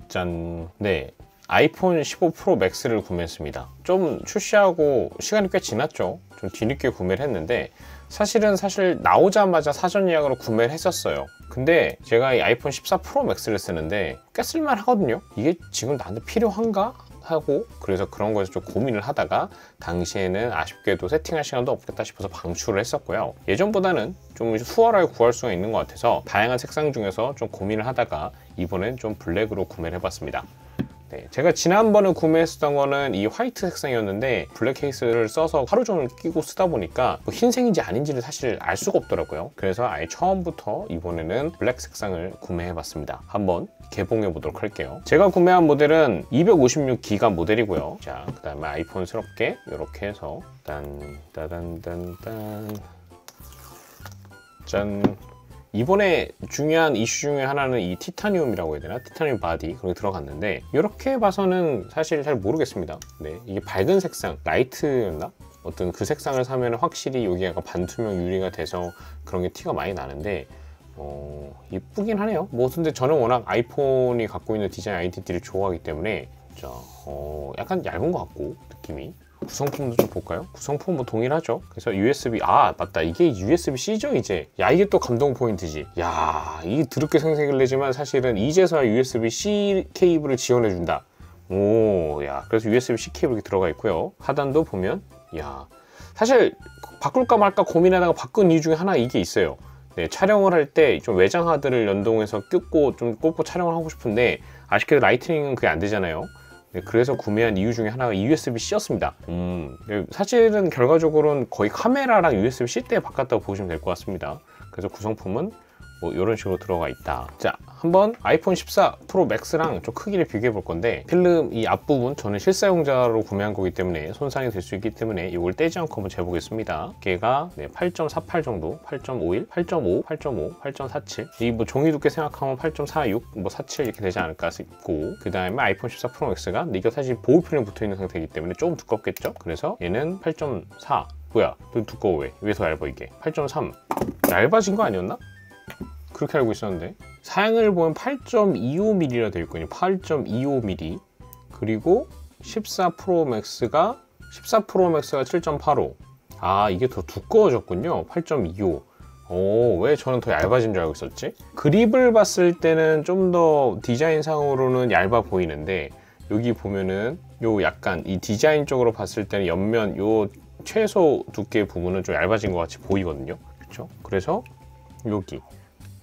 짠. 네, 아이폰 15 프로 맥스를 구매했습니다. 좀 출시하고 시간이 꽤 지났죠. 좀 뒤늦게 구매를 했는데 사실 나오자마자 사전 예약으로 구매를 했었어요. 근데 제가 이 아이폰 14 프로 맥스를 쓰는데 꽤 쓸만 하거든요. 이게 지금 나한테 필요한가? 하고, 그래서 그런 거에서 좀 고민을 하다가 당시에는 아쉽게도 세팅할 시간도 없겠다 싶어서 방출을 했었고요. 예전보다는 좀 수월하게 구할 수가 있는 것 같아서 다양한 색상 중에서 좀 고민을 하다가 이번엔 좀 블랙으로 구매를 해봤습니다. 네, 제가 지난번에 구매했었던 거는 이 화이트 색상이었는데 블랙 케이스를 써서 하루 종일 끼고 쓰다 보니까 뭐 흰색인지 아닌지를 사실 알 수가 없더라고요. 그래서 아예 처음부터 이번에는 블랙 색상을 구매해봤습니다. 한번 개봉해 보도록 할게요. 제가 구매한 모델은 256기가 모델이고요. 자, 그 다음에 아이폰스럽게 이렇게 해서 딴따단딴딴 짠. 이번에 중요한 이슈 중에 하나는 이 티타늄이라고 해야 되나? 티타늄 바디 그런 게 들어갔는데 이렇게 봐서는 사실 잘 모르겠습니다. 네, 이게 밝은 색상, 라이트였나? 어떤 그 색상을 사면 확실히 여기 약간 반투명 유리가 돼서 그런 게 티가 많이 나는데 이쁘긴 하네요. 뭐 근데 저는 워낙 아이폰이 갖고 있는 디자인 아이덴티티를 좋아하기 때문에 약간 얇은 것 같고 느낌이. 구성품도 좀 볼까요? 구성품 뭐 동일하죠. 그래서 USB, 맞다, 이게 USB-C죠 이제. 야, 이게 또 감동 포인트지. 야, 이게 드럽게 생색을 내지만 사실은 이제서야 USB-C 케이블을 지원해준다. 오, 야, 그래서 USB-C 케이블이 들어가 있고요. 하단도 보면, 야, 사실 바꿀까 말까 고민하다가 바꾼 이유 중에 하나 이게 있어요. 네, 촬영을 할 때 좀 외장 하드를 연동해서 꽂고 촬영을 하고 싶은데 아쉽게도 라이트닝은 그게 안 되잖아요. 네, 그래서 구매한 이유 중에 하나가 USB-C였습니다. 사실은 결과적으로는 거의 카메라랑 USB-C 때 바꿨다고 보시면 될 것 같습니다. 그래서 구성품은 뭐 이런 식으로 들어가 있다. 자, 한번 아이폰 14 프로 맥스랑 좀 크기를 비교해 볼 건데 필름 이 앞부분 저는 실사용자로 구매한 거기 때문에 손상이 될 수 있기 때문에 이걸 떼지 않고 한번 재보겠습니다. 걔가 8.48 정도, 8.51, 8.5, 8.5, 8.47 이 뭐 종이 두께 생각하면 8.46, 뭐 47 이렇게 되지 않을까 싶고, 그 다음에 아이폰 14 프로 맥스가 이게 사실 보호 필름이 붙어 있는 상태이기 때문에 조금 두껍겠죠? 그래서 얘는 8.4 뭐야, 좀 두꺼워. 왜 더 얇아 이게? 8.3 얇아진 거 아니었나? 그렇게 알고 있었는데 사양을 보면 8.25mm라 되어 있거든요. 8.25mm. 그리고 14 프로 맥스가 7.85. 이게 더 두꺼워졌군요. 8.25. 왜 저는 더 얇아진 줄 알고 있었지? 그립을 봤을 때는 좀 더 디자인상으로는 얇아 보이는데 여기 보면은 요 약간 이 디자인 쪽으로 봤을 때는 옆면 요 최소 두께 부분은 좀 얇아진 것 같이 보이거든요. 그렇죠? 그래서 여기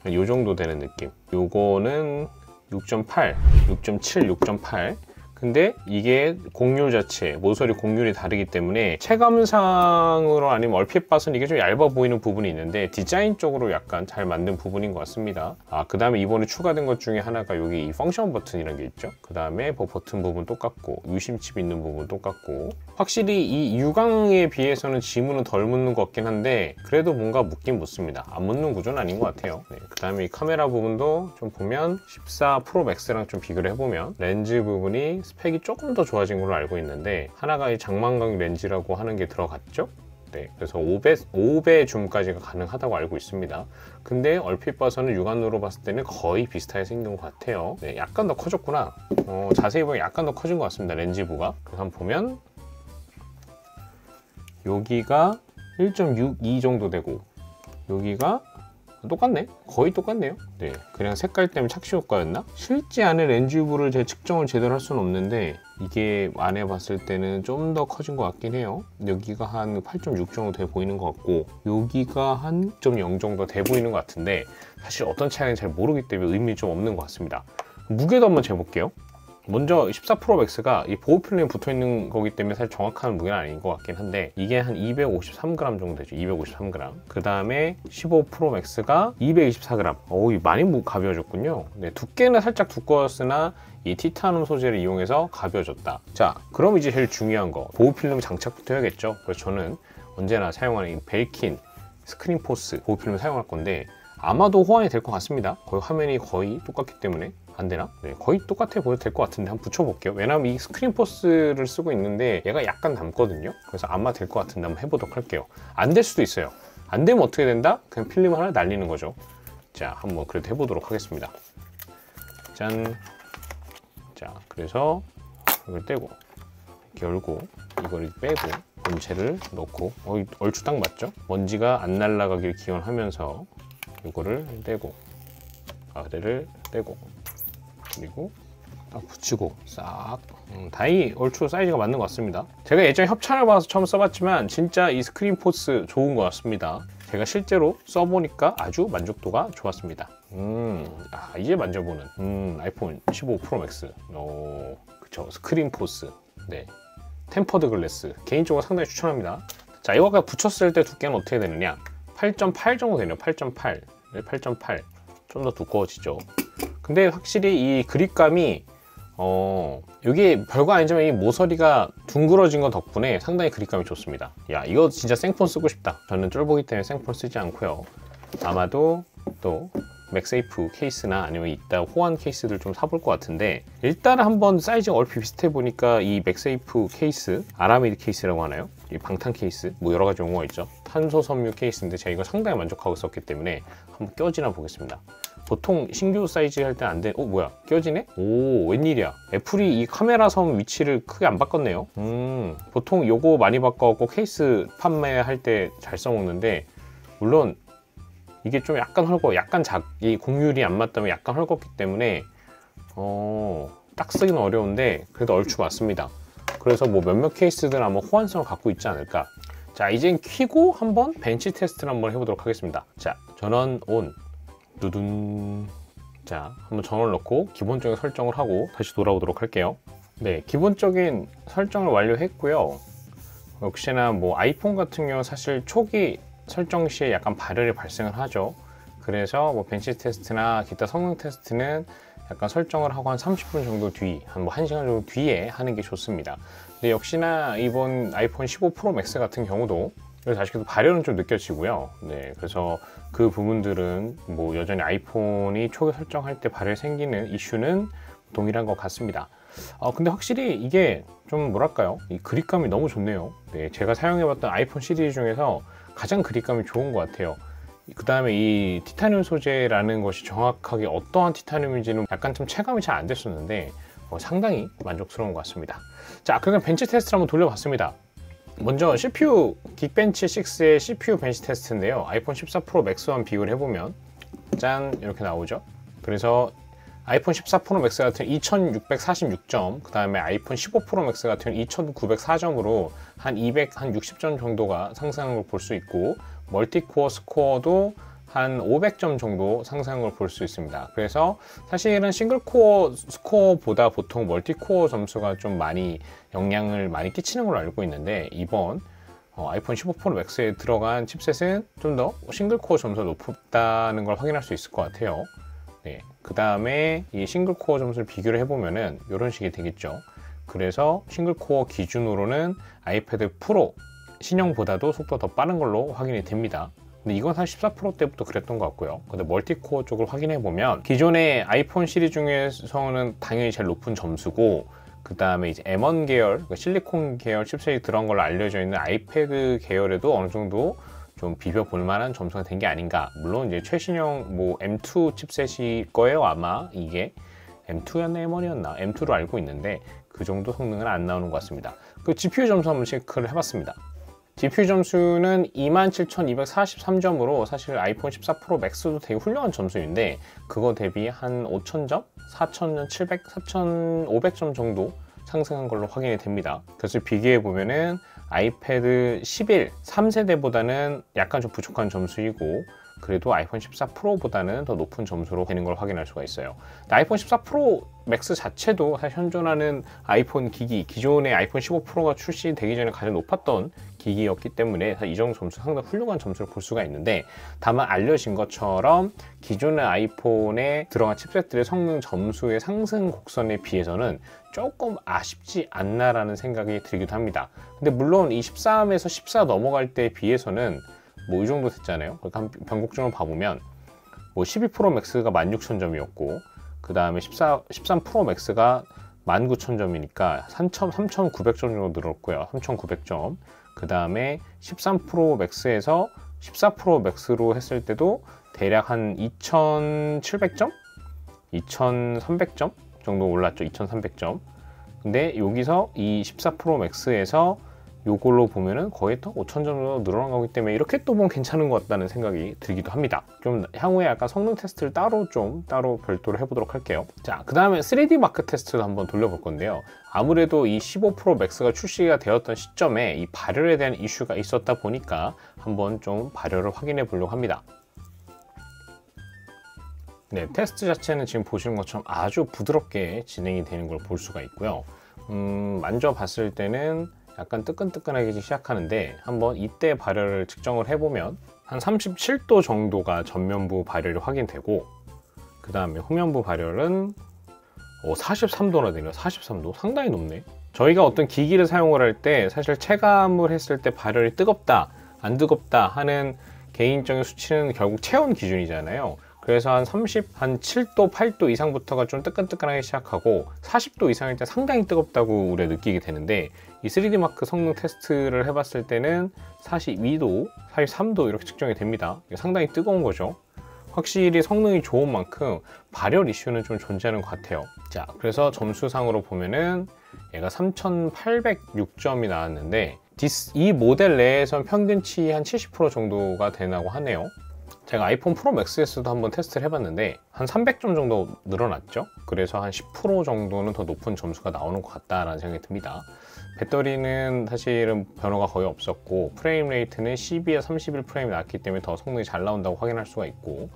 요 정도 되는 느낌. 요거는 6.8, 6.7, 6.8. 근데 이게 곡률 자체, 모서리 곡률이 다르기 때문에 체감상으로 아니면 얼핏 봐서는 이게 좀 얇아 보이는 부분이 있는데 디자인적으로 약간 잘 만든 부분인 것 같습니다. 그 다음에 이번에 추가된 것 중에 하나가 여기 이 펑션 버튼이라는 게 있죠. 그 다음에 버튼 부분 똑같고 유심칩 있는 부분 똑같고, 확실히 이 유광에 비해서는 지문은 덜 묻는 것 같긴 한데 그래도 뭔가 묻긴 묻습니다. 안 묻는 구조는 아닌 것 같아요. 그 다음에 이 카메라 부분도 좀 보면 14 프로 맥스랑 좀 비교를 해보면 렌즈 부분이 스펙이 조금 더 좋아진 걸로 알고 있는데 하나가 이 장만광 렌즈라고 하는 게 들어갔죠. 네, 그래서 5배 줌까지가 가능하다고 알고 있습니다. 근데 얼핏 봐서는 육안으로 봤을 때는 거의 비슷하게 생긴 것 같아요. 네, 약간 더 커졌구나. 자세히 보면 약간 더 커진 것 같습니다. 렌즈부가. 그래서 한번 보면 여기가 1.62 정도 되고 여기가 똑같네? 거의 똑같네요. 네, 그냥 색깔 때문에 착시 효과였나? 실제 안에 렌즈부를 측정을 제대로 할 수는 없는데 이게 안에 봤을 때는 좀 더 커진 것 같긴 해요. 여기가 한 8.6 정도 돼 보이는 것 같고 여기가 한 6.0 정도 돼 보이는 것 같은데 사실 어떤 차이인지 잘 모르기 때문에 의미 좀 없는 것 같습니다. 무게도 한번 재볼게요. 먼저 14 프로 맥스가 이 보호 필름이 붙어 있는 거기 때문에 사실 정확한 무게는 아닌 것 같긴 한데 이게 한 253g 정도 되죠. 253g. 그 다음에 15 프로 맥스가 224g. 많이 가벼워졌군요. 네, 두께는 살짝 두꺼웠으나 이 티타늄 소재를 이용해서 가벼워졌다. 자, 그럼 이제 제일 중요한 거 보호 필름 장착부터 해야겠죠. 그래서 저는 언제나 사용하는 이 벨킨 스크린 포스 보호 필름을 사용할 건데 아마도 호환이 될 것 같습니다. 거의 화면이 거의 똑같기 때문에. 안 되나? 네, 거의 똑같아 보여도 될 것 같은데 한번 붙여볼게요. 왜냐면 이 스크린 포스를 쓰고 있는데 얘가 약간 남거든요. 그래서 아마 될 것 같은데 한번 해보도록 할게요. 안 될 수도 있어요. 안 되면 어떻게 된다? 그냥 필름 하나 날리는 거죠. 자, 한번 그래도 해보도록 하겠습니다. 짠. 자, 그래서 이걸 떼고 이렇게 열고 이걸 빼고 본체를 넣고 얼추 딱 맞죠? 먼지가 안 날아가길 기원하면서 이거를 떼고 아래를 떼고 그리고 딱 붙이고 싹 다이 얼추 사이즈가 맞는 것 같습니다. 제가 예전에 협찬을 받아서 처음 써봤지만 진짜 이 스크린 포스 좋은 것 같습니다. 제가 실제로 써보니까 아주 만족도가 좋았습니다. 이제 만져보는 아이폰 15 프로 맥스. 그쵸, 스크린 포스. 네, 템퍼드 글래스 개인적으로 상당히 추천합니다. 자, 이거가 붙였을 때 두께는 어떻게 되느냐, 8.8 정도 되네요. 8.8 좀 더 두꺼워지죠. 근데 확실히 이 그립감이 이게 별거 아니지만 이 모서리가 둥그러진 거 덕분에 상당히 그립감이 좋습니다. 야, 이거 진짜 생폰 쓰고 싶다. 저는 쫄보기 때문에 생폰 쓰지 않고요. 아마도 또 맥세이프 케이스나 아니면 이따 호환 케이스들 좀 사볼 것 같은데, 일단은 한번 사이즈가 얼핏 비슷해 보니까 이 맥세이프 케이스, 아라미드 케이스라고 하나요? 이 방탄 케이스, 뭐 여러 가지 용어가 있죠. 탄소 섬유 케이스인데 제가 이거 상당히 만족하고 썼기 때문에 한번 껴지나 보겠습니다. 보통 신규 사이즈 할 때 안 돼. 뭐야, 껴지네? 오, 웬일이야. 애플이 이 카메라 섬 위치를 크게 안 바꿨네요. 보통 요거 많이 바꿔갖고 케이스 판매할 때 잘 써먹는데, 물론 이게 좀 약간 약간 이 공률이 안 맞다면 약간 헐겁기 때문에 딱 쓰기는 어려운데 그래도 얼추 맞습니다. 그래서 뭐 몇몇 케이스들 아마 호환성을 갖고 있지 않을까. 자, 이젠 켜고 한번 벤치 테스트를 한번 해보도록 하겠습니다. 자, 전원 온. 두둔. 자, 한번 전원을 넣고 기본적인 설정을 하고 다시 돌아오도록 할게요. 네, 기본적인 설정을 완료했고요. 역시나 뭐 아이폰 같은 경우 사실 초기 설정 시에 약간 발열이 발생을 하죠. 그래서 뭐 벤치 테스트나 기타 성능 테스트는 약간 설정을 하고 한 30분 정도 뒤, 한 1시간 정도 뒤에 하는 게 좋습니다. 근데 역시나 이번 아이폰 15 프로 맥스 같은 경우도 아직도 발열은 좀 느껴지고요. 네, 그래서 그 부분들은 뭐 여전히 아이폰이 초기 설정할 때 발열 생기는 이슈는 동일한 것 같습니다. 근데 확실히 이게 좀 뭐랄까요, 이 그립감이 너무 좋네요. 네, 제가 사용해봤던 아이폰 시리즈 중에서 가장 그립감이 좋은 것 같아요. 그 다음에 이 티타늄 소재라는 것이 정확하게 어떠한 티타늄인지는 약간 좀 체감이 잘 안 됐었는데 상당히 만족스러운 것 같습니다. 자, 그럼 벤치 테스트를 한번 돌려봤습니다. 먼저 CPU 긱벤치 6의 CPU 벤치 테스트인데요. 아이폰 14 프로 맥스와 비교를 해보면 짠, 이렇게 나오죠. 그래서 아이폰 14 프로 맥스 같은 2646점, 그 다음에 아이폰 15 프로 맥스 같은 2904점으로 한 260점 정도가 상승한 걸 볼 수 있고, 멀티코어 스코어도 한 500점 정도 상승한 걸 볼 수 있습니다. 그래서 사실은 싱글코어 스코어보다 보통 멀티코어 점수가 좀 많이 영향을 많이 끼치는 걸로 알고 있는데, 이번 아이폰 15 프로 맥스에 들어간 칩셋은 좀 더 싱글코어 점수가 높다는 걸 확인할 수 있을 것 같아요. 네, 그 다음에 이 싱글코어 점수를 비교를 해보면은 이런 식이 되겠죠. 그래서 싱글코어 기준으로는 아이패드 프로 신형보다도 속도가 더 빠른 걸로 확인이 됩니다. 근데 이건 사실 14 프로 때부터 그랬던 것 같고요. 근데 멀티코어 쪽을 확인해 보면 기존의 아이폰 시리즈 중에서는 당연히 제일 높은 점수고, 그 다음에 이제 M1 계열, 그러니까 실리콘 계열 칩셋이 들어간 걸로 알려져 있는 아이패드 계열에도 어느 정도 좀 비벼볼 만한 점수가 된 게 아닌가. 물론 이제 최신형 뭐 M2 칩셋일 거예요. 아마 이게 M2였나 M1이었나 M2로 알고 있는데 그 정도 성능은 안 나오는 것 같습니다. 그 GPU 점수 한번 체크를 해봤습니다. GPU 점수는 27,243점으로 사실 아이폰 14 프로 맥스도 되게 훌륭한 점수인데 그거 대비 한 5,000점? 4,700, 4,500점 정도 상승한 걸로 확인이 됩니다. 그래서 비교해 보면은 아이패드 11 3세대보다는 약간 좀 부족한 점수이고, 그래도 아이폰 14 프로보다는 더 높은 점수로 되는 걸 확인할 수가 있어요. 아이폰 14 프로 맥스 자체도 사실 현존하는 아이폰 기기, 기존의 아이폰 15 프로가 출시되기 전에 가장 높았던 기기였기 때문에 이 정도 점수 상당히 훌륭한 점수를 볼 수가 있는데, 다만 알려진 것처럼 기존의 아이폰에 들어간 칩셋들의 성능 점수의 상승 곡선에 비해서는 조금 아쉽지 않나라는 생각이 들기도 합니다. 근데 물론 이 13에서 14 넘어갈 때에 비해서는 뭐 이 정도 됐잖아요. 그러니까 변곡점을 봐보면 뭐 12 프로 맥스가 16,000점이었고, 그 다음에 13 프로 맥스가 19,000점이니까 3,900점 정도 늘었고요. 3,900점. 그 다음에 13 프로 맥스에서 14 프로 맥스로 했을 때도 대략 한 2700점? 2300점 정도 올랐죠. 2300점. 근데 여기서 이 14 프로 맥스에서 요걸로 보면은 거의 또 5000점 정도 늘어난 거기 때문에 이렇게 또 보면 괜찮은 것 같다는 생각이 들기도 합니다. 좀 향후에 약간 성능 테스트를 따로 별도로 해보도록 할게요. 자, 그 다음에 3D 마크 테스트도 한번 돌려볼 건데요. 아무래도 이 15 프로 맥스가 출시가 되었던 시점에 이 발열에 대한 이슈가 있었다 보니까 한번 좀 발열을 확인해 보려고 합니다. 네, 테스트 자체는 지금 보시는 것처럼 아주 부드럽게 진행이 되는 걸 볼 수가 있고요. 만져봤을 때는 약간 뜨끈뜨끈하게 시작하는데 한번 이때 발열을 측정을 해보면 한 37도 정도가 전면부 발열이 확인되고, 그 다음에 후면부 발열은 43도나 되네요. 43도? 상당히 높네. 저희가 어떤 기기를 사용을 할 때 사실 체감을 했을 때 발열이 뜨겁다, 안 뜨겁다 하는 개인적인 수치는 결국 체온 기준이잖아요. 그래서 한 7도, 8도 이상부터가 좀 뜨끈뜨끈하게 시작하고 40도 이상일 때 상당히 뜨겁다고 우리가 느끼게 되는데, 이 3D 마크 성능 테스트를 해봤을 때는 42도, 43도 이렇게 측정이 됩니다. 이게 상당히 뜨거운 거죠. 확실히 성능이 좋은 만큼 발열 이슈는 좀 존재하는 것 같아요. 자, 그래서 점수상으로 보면은 얘가 3806점이 나왔는데 이 모델 내에선 평균치 한 70% 정도가 되나고 하네요. 제가 아이폰 프로 맥스에서도 한번 테스트를 해봤는데 한 300점 정도 늘어났죠. 그래서 한 10% 정도는 더 높은 점수가 나오는 것 같다라는 생각이 듭니다. 배터리는 사실은 변화가 거의 없었고, 프레임 레이트는 12에 31 프레임이 나왔기 때문에 더 성능이 잘 나온다고 확인할 수가 있고,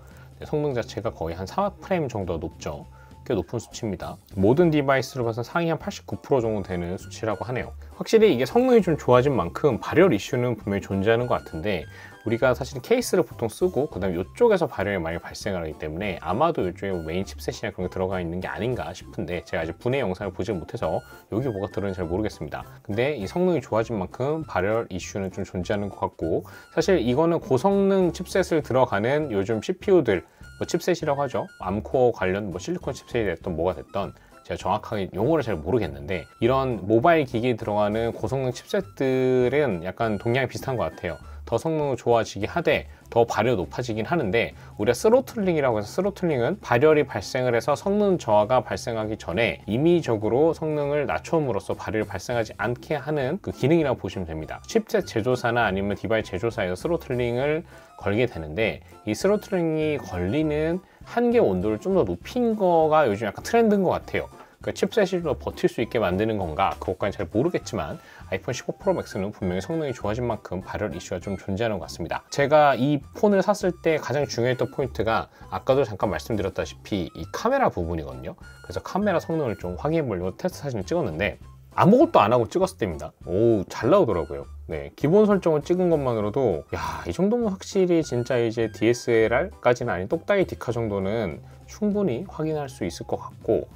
성능 자체가 거의 한 4프레임 정도 높죠. 꽤 높은 수치입니다. 모든 디바이스로 봐서 상위 한 89% 정도 되는 수치라고 하네요. 확실히 이게 성능이 좀 좋아진 만큼 발열 이슈는 분명히 존재하는 것 같은데, 우리가 사실 케이스를 보통 쓰고 그 다음에 이쪽에서 발열이 많이 발생하기 때문에 아마도 이쪽에 메인 칩셋이나 그런 게 들어가 있는 게 아닌가 싶은데, 제가 아직 분해 영상을 보지 못해서 여기 뭐가 들어있는지 잘 모르겠습니다. 근데 이 성능이 좋아진 만큼 발열 이슈는 좀 존재하는 것 같고, 사실 이거는 고성능 칩셋을 들어가는 요즘 CPU들 칩셋이라고 하죠. 암코어 관련 실리콘 칩셋이 됐던 뭐가 됐던, 제가 정확하게 용어를 잘 모르겠는데, 이런 모바일 기기에 들어가는 고성능 칩셋들은 약간 동향이 비슷한 것 같아요. 더 성능을 좋아지게 하되 더 발열이 높아지긴 하는데, 우리가 스로틀링이라고 해서, 스로틀링은 발열이 발생을 해서 성능 저하가 발생하기 전에 임의적으로 성능을 낮춰옴으로써 발열이 발생하지 않게 하는 그 기능이라고 보시면 됩니다. 칩셋 제조사나 아니면 디바이스 제조사에서 스로틀링을 걸게 되는데, 이 스로틀링이 걸리는 한계 온도를 좀 더 높인 거가 요즘 약간 트렌드인 것 같아요. 그 칩셋이 좀 더 버틸 수 있게 만드는 건가, 그것까지 잘 모르겠지만 아이폰 15 프로 맥스는 분명히 성능이 좋아진 만큼 발열 이슈가 좀 존재하는 것 같습니다. 제가 이 폰을 샀을 때 가장 중요했던 포인트가 아까도 잠깐 말씀드렸다시피 이 카메라 부분이거든요. 그래서 카메라 성능을 좀 확인해 보려고 테스트 사진을 찍었는데 아무것도 안 하고 찍었을 때입니다. 오, 잘 나오더라고요. 네, 기본 설정을 찍은 것만으로도 야, 이 정도면 확실히 진짜 이제 DSLR까지는 아닌 똑딱이 디카 정도는 충분히 확인할 수 있을 것 같고,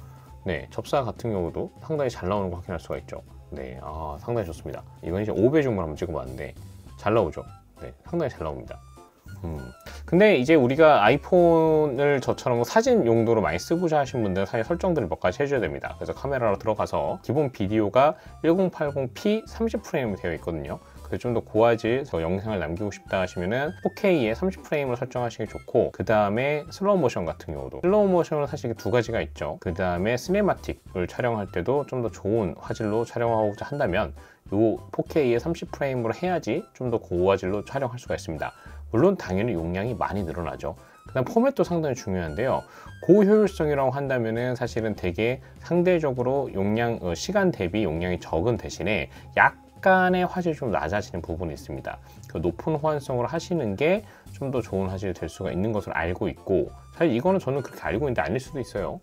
네, 접사 같은 경우도 상당히 잘 나오는 거 확인할 수가 있죠. 네, 상당히 좋습니다. 이건 이제 5배 줌을 한번 찍어봤는데 잘 나오죠. 네, 상당히 잘 나옵니다. 근데 이제 우리가 아이폰을 저처럼 사진 용도로 많이 쓰고자 하신 분들은 사실 설정들을 몇 가지 해줘야 됩니다. 그래서 카메라로 들어가서 기본 비디오가 1080p 30프레임이 되어 있거든요. 그래서 좀 더 고화질 영상을 남기고 싶다 하시면은 4K에 30프레임을 설정하시는 게 좋고, 그 다음에 슬로우 모션 같은 경우도, 슬로우 모션은 사실 두 가지가 있죠. 그 다음에 시네마틱을 촬영할 때도 좀 더 좋은 화질로 촬영하고자 한다면 요 4K에 30프레임으로 해야지 좀 더 고화질로 촬영할 수가 있습니다. 물론 당연히 용량이 많이 늘어나죠. 그 다음 포맷도 상당히 중요한데요. 고효율성이라고 한다면은 사실은 되게 상대적으로 용량, 시간 대비 용량이 적은 대신에 약간의 화질이 좀 낮아지는 부분이 있습니다. 그 높은 호환성으로 하시는 게 좀 더 좋은 화질이 될 수가 있는 것으로 알고 있고, 사실 이거는 저는 그렇게 알고 있는데 아닐 수도 있어요.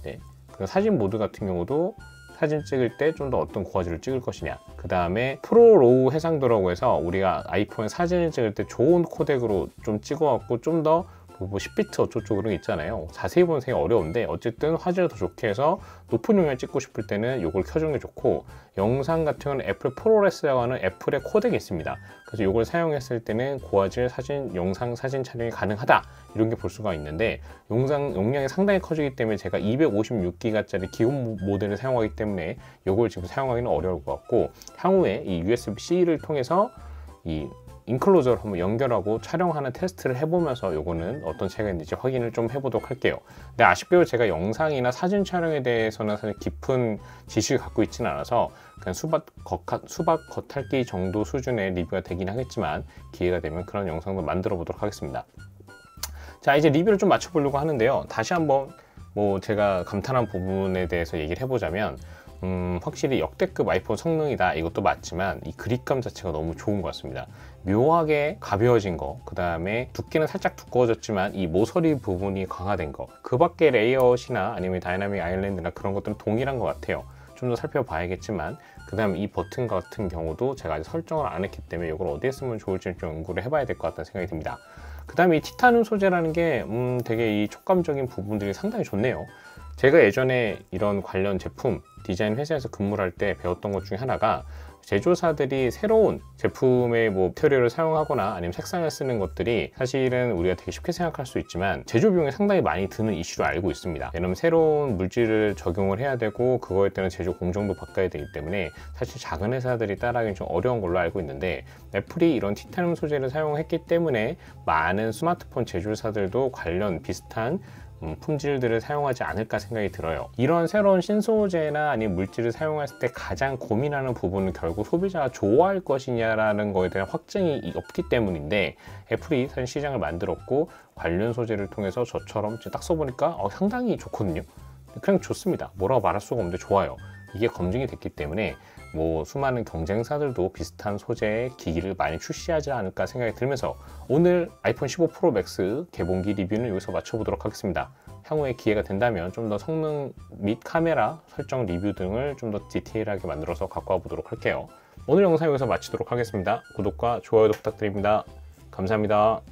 네. 그리고 사진 모드 같은 경우도 사진 찍을 때 좀 더 어떤 고화질을 찍을 것이냐, 그 다음에 프로 로우 해상도라고 해서 우리가 아이폰에 사진을 찍을 때 좋은 코덱으로 좀 찍어갖고 좀 더 10비트 어쩌고 그런 게 있잖아요. 자세히 보면 되게 어려운데 어쨌든 화질을 더 좋게 해서 높은 용량 찍고 싶을 때는 이걸 켜주는 게 좋고, 영상 같은 경우는 애플 프로레스라고 하는 애플의 코덱이 있습니다. 그래서 이걸 사용했을 때는 고화질 사진, 영상 사진 촬영이 가능하다, 이런 게 볼 수가 있는데, 영상 용량이 상당히 커지기 때문에 제가 256기가짜리 기본 모델을 사용하기 때문에 이걸 지금 사용하기는 어려울 것 같고, 향후에 이 USB-C를 통해서 이 인클로저를 한번 연결하고 촬영하는 테스트를 해보면서 요거는 어떤 차이가 있는지 확인을 좀 해보도록 할게요. 근데 아쉽게도 제가 영상이나 사진 촬영에 대해서는 사실 깊은 지식을 갖고 있지는 않아서 그냥 수박 겉핥기 정도 수준의 리뷰가 되긴 하겠지만 기회가 되면 그런 영상도 만들어 보도록 하겠습니다. 자, 이제 리뷰를 좀 맞춰보려고 하는데요. 다시 한번 뭐 제가 감탄한 부분에 대해서 얘기를 해보자면 확실히 역대급 아이폰 성능이다, 이것도 맞지만 이 그립감 자체가 너무 좋은 것 같습니다. 묘하게 가벼워진 거, 그 다음에 두께는 살짝 두꺼워졌지만 이 모서리 부분이 강화된 거, 그 밖에 레이아웃이나 아니면 다이나믹 아일랜드나 그런 것들은 동일한 것 같아요. 좀 더 살펴봐야겠지만, 그 다음 이 버튼 같은 경우도 제가 아직 설정을 안 했기 때문에 이걸 어디에 쓰면 좋을지 좀 연구를 해봐야 될 것 같다는 생각이 듭니다. 그 다음에 이 티타늄 소재라는 게 되게 이 촉감적인 부분들이 상당히 좋네요. 제가 예전에 이런 관련 제품 디자인 회사에서 근무를 할 때 배웠던 것 중에 하나가, 제조사들이 새로운 제품의 뭐 마테리얼을 사용하거나 아니면 색상을 쓰는 것들이 사실은 우리가 되게 쉽게 생각할 수 있지만 제조 비용이 상당히 많이 드는 이슈로 알고 있습니다. 왜냐면 새로운 물질을 적용을 해야 되고 그거에 따른 제조 공정도 바꿔야 되기 때문에 사실 작은 회사들이 따라하기는 좀 어려운 걸로 알고 있는데, 애플이 이런 티타늄 소재를 사용했기 때문에 많은 스마트폰 제조사들도 관련 비슷한 품질들을 사용하지 않을까 생각이 들어요. 이런 새로운 신소재나 아니면 물질을 사용했을 때 가장 고민하는 부분은 결국 소비자가 좋아할 것이냐라는 거에 대한 확증이 없기 때문인데, 애플이 사실 시장을 만들었고 관련 소재를 통해서 저처럼 딱 써보니까 상당히 좋거든요. 그냥 좋습니다. 뭐라고 말할 수가 없는데 좋아요. 이게 검증이 됐기 때문에 뭐 수많은 경쟁사들도 비슷한 소재의 기기를 많이 출시하지 않을까 생각이 들면서 오늘 아이폰 15 프로 맥스 개봉기 리뷰는 여기서 마쳐보도록 하겠습니다. 향후에 기회가 된다면 좀 더 성능 및 카메라 설정 리뷰 등을 좀 더 디테일하게 만들어서 갖고 와 보도록 할게요. 오늘 영상 여기서 마치도록 하겠습니다. 구독과 좋아요도 부탁드립니다. 감사합니다.